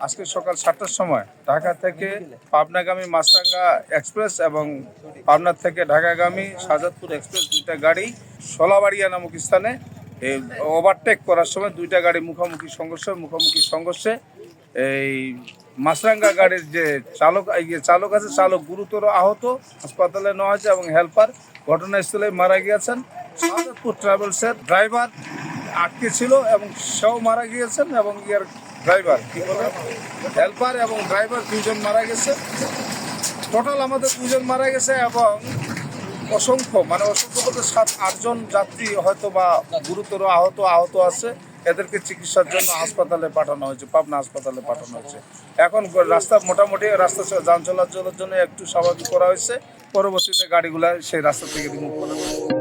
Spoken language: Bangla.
আজকে সকাল 7টার সময় ঢাকা থেকে পাবনাগামী মাছরাঙ্গা এক্সপ্রেস এবং পাবনা থেকে ঢাকাগামী শাহজাদপুর এক্সপ্রেস দুইটা গাড়ি শোলাবাড়িয়া নামক স্থানে ওভারটেক করার সময় দুইটা গাড়ি মুখোমুখি সংঘর্ষে এই মাছরাঙ্গা গাড়ির যে চালক আছে, চালক গুরুতর আহত, হাসপাতালে নেওয়া হয়েছে এবং হেল্পার ঘটনাস্থলে মারা গিয়েছেন। শাহজাদপুর ট্রাভেলসের ড্রাইভার আটকে ছিল এবং সেও মারা গিয়েছেন এবং ড্রাইভার হেল্পার এবং ড্রাইভার দুজন মারা গেছে। টোটাল আমাদের দুজন মারা গেছে এবং অসংখ্য বলতে 7-8 জন যাত্রী হয়তো বা গুরুতর আহত আছে। এদেরকে চিকিৎসার জন্য হাসপাতালে পাঠানো হয়েছে, পাবনা হাসপাতালে পাঠানো হয়েছে। এখন মোটামুটি রাস্তা যান চলাচলের জন্য একটু স্বাভাবিক করা হয়েছে। পরবর্তীতে গাড়িগুলা সেই রাস্তা থেকে রিমুভ করা হয়েছে।